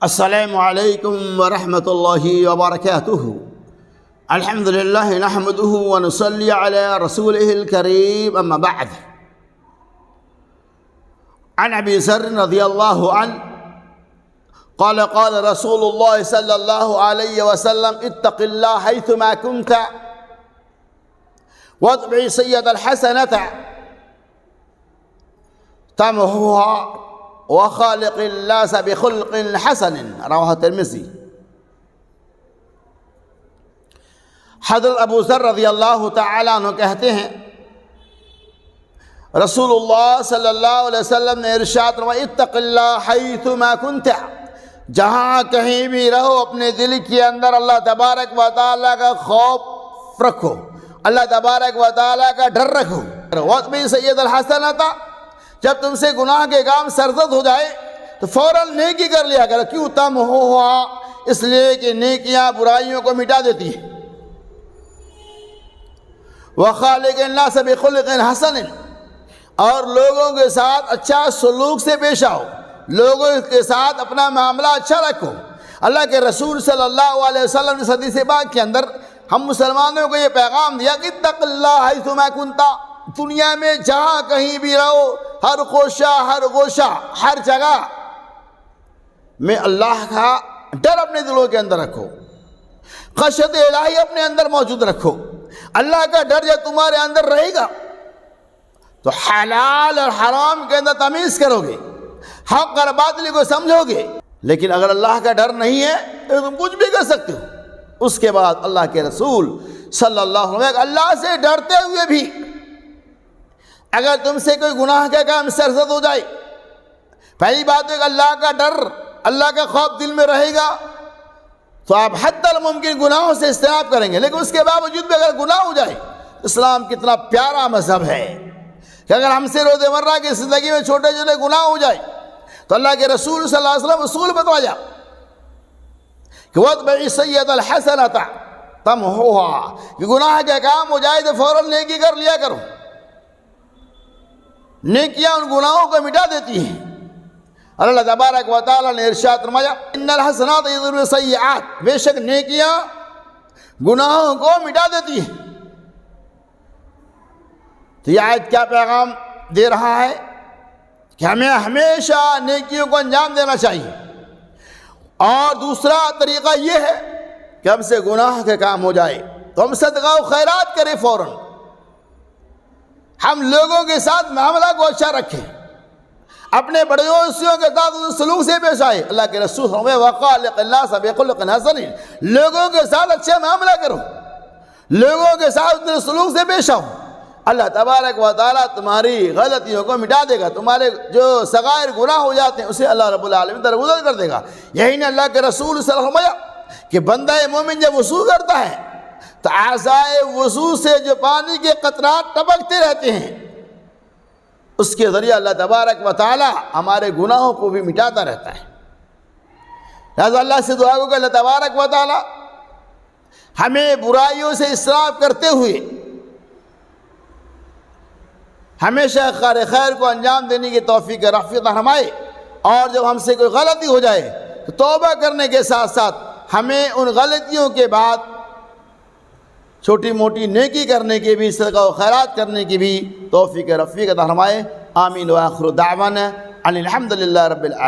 السلام علیکم ورحمۃ اللہ وبرکاتہ۔ الحمد للہ نحمده ونصلی علی رسولہ الکریم، اما بعد۔ عن ابی ذر رضی اللہ عنہ قال قال رسول اللہ صلی اللہ علیہ وسلم اتق اللہ حیثما کنت واتبع السیئۃ الحسنۃ تمحوها وخالق الناس بخلق حسن، رواہ ترمذی۔ حضرت ابو ذر رضی اللہ تعالیٰ عنہ کہتے ہیں رسول اللہ صلی اللہ علیہ وسلم نے ارشاد فرمایا اتق اللہ حیثما کنت، جہاں کہیں بھی رہو اپنے دل کے اندر اللہ تبارک و تعالیٰ کا خوف رکھو، اللہ تبارک و تعالیٰ کا ڈر رکھو۔ واتبع السیئۃ الحسنۃ، جب تم سے گناہ کے کام سرزد ہو جائے تو فوراً نیکی کر لیا کرو۔ کیوں؟ تمحوها، اس لیے کہ نیکیاں برائیوں کو مٹا دیتی ہیں۔ وخالق الناس بخلق حسن، اور لوگوں کے ساتھ اچھا سلوک سے پیش آؤ، لوگوں کے ساتھ اپنا معاملہ اچھا رکھو۔ اللہ کے رسول صلی اللہ علیہ وسلم نے حدیث پاک کے اندر ہم مسلمانوں کو یہ پیغام دیا کہ اتق اللہ حیثما کنت، دنیا میں جہاں کہیں بھی رہو، ہر کوشہ ہر گوشہ ہر جگہ میں اللہ کا ڈر اپنے دلوں کے اندر رکھو، خشیت الہی اپنے اندر موجود رکھو۔ اللہ کا ڈر جب تمہارے اندر رہے گا تو حلال اور حرام کے اندر تمیز کرو گے، حق اور باطل کو سمجھو گے۔ لیکن اگر اللہ کا ڈر نہیں ہے تو تم کچھ بھی کر سکتے ہو۔ اس کے بعد اللہ کے رسول صلی اللہ علیہ وسلم اللہ سے ڈرتے ہوئے بھی اگر تم سے کوئی گناہ کا کام سرزد ہو جائے، پہلی بات ہے کہ اللہ کا ڈر، اللہ کا خوف دل میں رہے گا تو آپ حد الممکن گناہوں سے اجتناب کریں گے۔ لیکن اس کے باوجود بھی اگر گناہ ہو جائے، اسلام کتنا پیارا مذہب ہے کہ اگر ہم سے روزمرہ کی زندگی میں چھوٹے چھوٹے گناہ ہو جائے تو اللہ کے رسول صلی اللہ علیہ وسلم اصول بتوایا کہ واتبع السیئۃ الحسنۃ تمحوها، کہ گناہ کا کام ہو جائے تو فوراً نیکی کر لیا کرو۔ نیکیاں ان گناہوں کو مٹا دیتی ہیں۔ اللہ تبارک و تعالیٰ نے ارشاد فرمایا ان الحسنات یذهبن السیئات، بے شک نیکیاں گناہوں کو مٹا دیتی ہیں۔ تو یہ آیت کیا پیغام دے رہا ہے کہ ہمیں ہمیشہ نیکیوں کو انجام دینا چاہیے۔ اور دوسرا طریقہ یہ ہے کہ ہم سے گناہ کے کام ہو جائے تو ہم صدقہ و خیرات کریں، فوراً ہم لوگوں کے ساتھ معاملہ کو اچھا رکھیں، اپنے پڑوسیوں کے ساتھ اس سلوک سے پیش آئے۔ اللہ کے رسول فرمایا وخالق الناس بخلق حسن، لوگوں کے ساتھ اچھا معاملہ کرو، لوگوں کے ساتھ اس سلوک سے پیش آؤ۔ اللہ تبارک و تعالیٰ تمہاری غلطیوں کو مٹا دے گا، تمہارے جو صغائر گناہ ہو جاتے ہیں اسے اللہ رب العالمین درگزر کر دے گا۔ یہی نے اللہ کے رسول صلی اللہ علیہ وسلم فرمایا کہ بندہ مومن جب وضو کرتا ہے تو اعضائے وضو سے جو پانی کے قطرات ٹپکتے رہتے ہیں، اس کے ذریعے اللہ تبارک و تعالی ہمارے گناہوں کو بھی مٹاتا رہتا ہے۔ لہذا اللہ سے دعا کو کہ اللہ تبارک و تعالی ہمیں برائیوں سے اصراف کرتے ہوئے ہمیشہ کار خیر کو انجام دینے کی توفیق رفیق فرمائے، اور جب ہم سے کوئی غلطی ہو جائے تو توبہ کرنے کے ساتھ ساتھ ہمیں ان غلطیوں کے بعد چھوٹی موٹی نیکی کرنے کی بھی، صدقہ و خیرات کرنے کی بھی توفیق رفیق عطا فرمائے۔ آمین وآخر دعوانا ان الحمد للہ رب العالمین۔